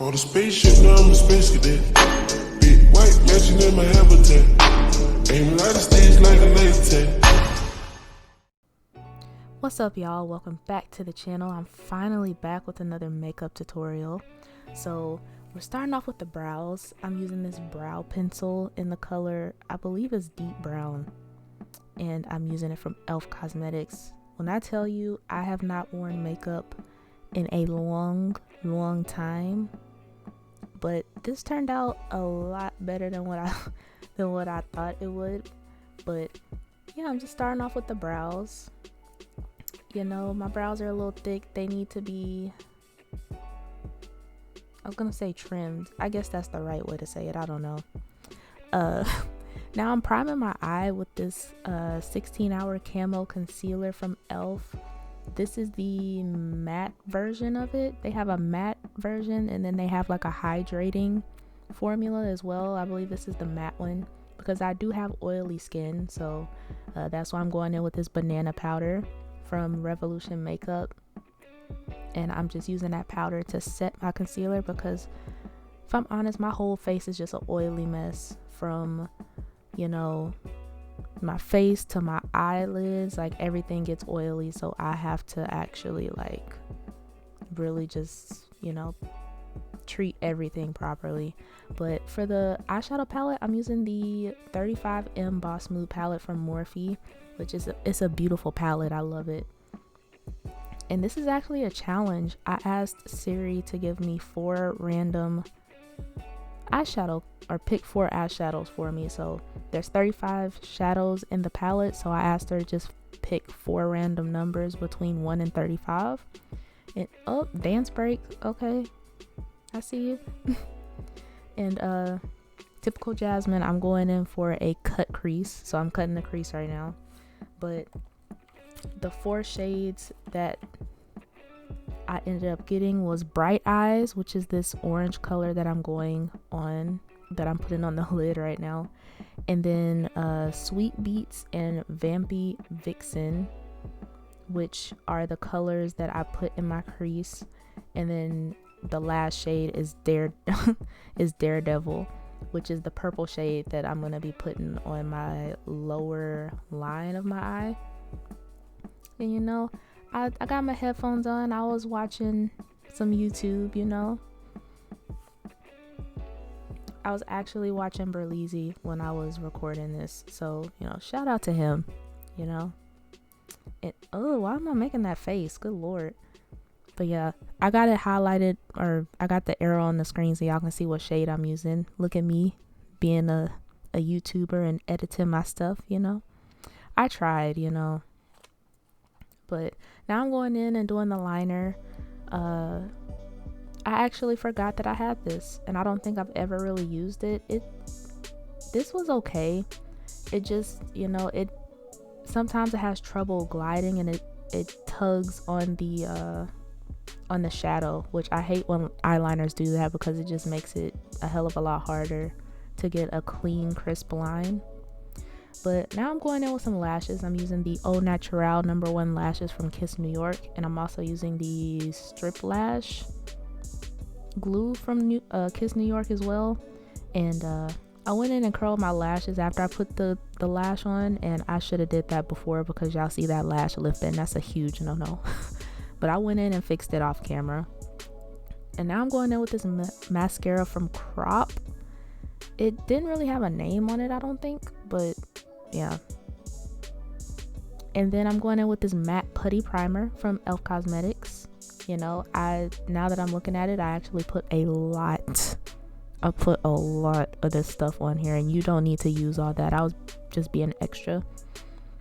On the spaceship, now I'm a space cadet. Big white mansion in my habitat. Aim right at stage like a laser tag. What's up, y'all? Welcome back to the channel. I'm finally back with another makeup tutorial. So we're starting off with the brows. I'm using this brow pencil in the color, I believe it's deep brown, and I'm using it from e.l.f. Cosmetics. When I tell you I have not worn makeup in a long time, but this turned out a lot better than what I thought it would. But yeah, I'm just starting off with the brows. You know, my brows are a little thick. They need to be, I was gonna say trimmed. I guess that's the right way to say it. I don't know. Now I'm priming my eye with this 16-hour Camo concealer from e.l.f. This is the matte version of it. They have a matte version, and then they have like a hydrating formula as well. I believe this is the matte one because I do have oily skin, so that's why I'm going in with this banana powder from Revolution Makeup, and I'm just using that powder to set my concealer because if I'm honest, my whole face is just an oily mess from, you know, my face to my eyelids. Like everything gets oily, so I have to actually like really just, you know, treat everything properly. But for the eyeshadow palette, I'm using the 35M Boss Smooth palette from Morphe, which is it's a beautiful palette. I love it. And this is actually a challenge. I asked Siri to give me 4 random eyeshadow, or pick 4 eyeshadows for me. So there's 35 shadows in the palette, so I asked her to just pick 4 random numbers between 1 and 35. And oh, dance break. Okay, I see you. And typical Jasmine, I'm going in for a cut crease, so I'm cutting the crease right now. But the 4 shades that I ended up getting was Bright Eyes, which is this orange color that I'm going on, that I'm putting on the lid right now. And then Sweet Beats and Vampy Vixen, which are the colors that I put in my crease. And then the last shade is Daredevil, which is the purple shade that I'm going to be putting on my lower line of my eye. And you know, I got my headphones on. I was watching some YouTube, you know. I was actually watching Berleezy when I was recording this. So, you know, shout out to him, you know. And, oh, why am I making that face? Good Lord. But yeah, I got it highlighted, or I got the arrow on the screen so y'all can see what shade I'm using. Look at me being a YouTuber and editing my stuff, you know. I tried, you know. But now I'm going in and doing the liner. I actually forgot that I had this, and I don't think I've ever really used it. This was okay. It just, you know, sometimes it has trouble gliding, and it tugs on the shadow, which I hate when eyeliners do that because it just makes it a hell of a lot harder to get a clean, crisp line. But now I'm going in with some lashes. I'm using the Naturale #1 lashes from Kiss New York, and I'm also using the strip lash glue from Kiss New York as well. And I went in and curled my lashes after I put the lash on, and I should have did that before because y'all see that lash lift, and that's a huge no. But I went in and fixed it off camera. And now I'm going in with this mascara from Crop. It didn't really have a name on it, I don't think, but yeah. And then I'm going in with this matte putty primer from e.l.f. Cosmetics. You know, now that I'm looking at it, I actually put a lot of this stuff on here, and you don't need to use all that. I was just being extra,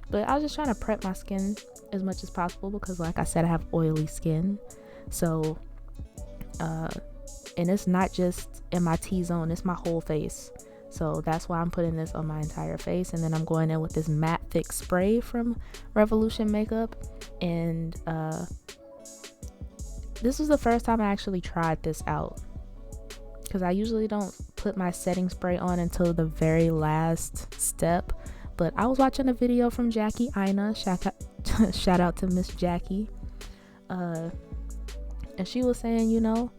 but I was just trying to prep my skin as much as possible because, like I said, I have oily skin. So and it's not just in my T-zone, it's my whole face. So that's why I'm putting this on my entire face. And then I'm going in with this matte thick spray from Revolution Makeup. And this was the first time I actually tried this out, because I usually don't put my setting spray on until the very last step. But I was watching a video from Jackie Ina, shout out to Miss Jackie, and she was saying, you know,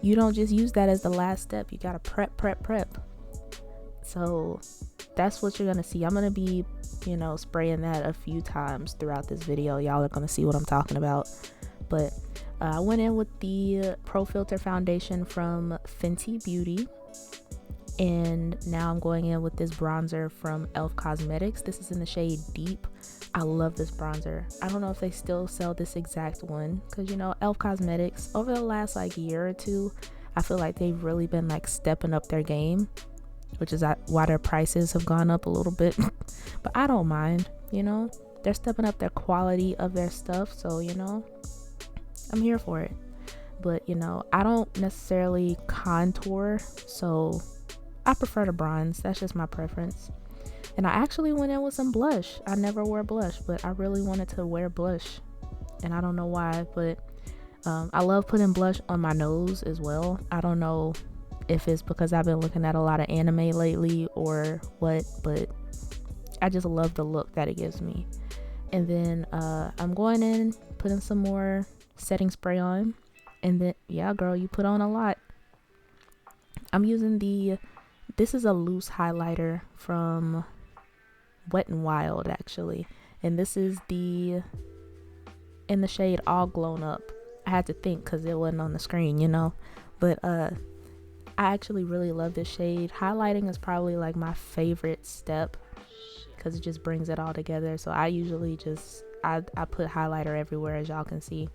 you don't just use that as the last step. You gotta prep. So that's what you're gonna see. I'm gonna be, you know, spraying that a few times throughout this video. Y'all are gonna see what I'm talking about. But I went in with the Pro Filt'r foundation from Fenty Beauty, and now I'm going in with this bronzer from e.l.f. Cosmetics. This is in the shade Deep. I love this bronzer. I don't know if they still sell this exact one, because, you know, e.l.f. Cosmetics over the last like year or two, I feel like they've really been like stepping up their game, which is why their prices have gone up a little bit. But I don't mind, you know, they're stepping up their quality of their stuff, so, you know, I'm here for it. But, you know, I don't necessarily contour, so I prefer to bronze. That's just my preference. And I actually went in with some blush. I never wear blush, but I really wanted to wear blush, and I don't know why, but I love putting blush on my nose as well. I don't know if it's because I've been looking at a lot of anime lately or what, but I just love the look that it gives me. And then I'm going in, putting some more setting spray on, and then, yeah girl, you put on a lot. I'm using this is a loose highlighter from Wet n Wild actually, and this is in the shade All Glown Up. I had to think because it wasn't on the screen, you know, but I actually really love this shade. Highlighting is probably like my favorite step because it just brings it all together. So I usually just I put highlighter everywhere, as y'all can see.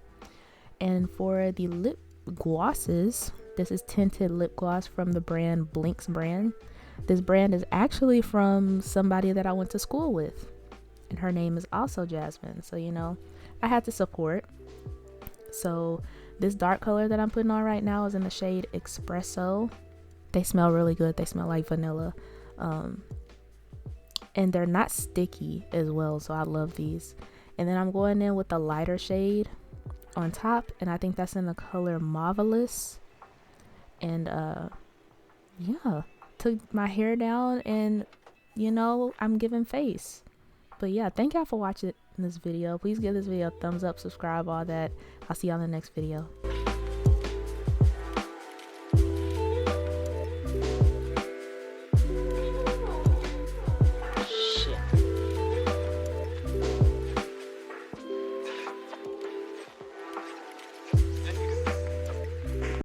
And for the lip glosses, this is tinted lip gloss from the brand Blink's brand. This brand is actually from somebody that I went to school with, and her name is also Jasmine, so, you know, I had to support. So this dark color that I'm putting on right now is in the shade Espresso. They smell really good. They smell like vanilla, and they're not sticky as well, so I love these. And then I'm going in with the lighter shade on top, and I think that's in the color Marvelous. And yeah, took my hair down, and, you know, I'm giving face. But yeah, thank y'all for watching this video. Please give this video a thumbs up, subscribe, all that. I'll see y'all in the next video.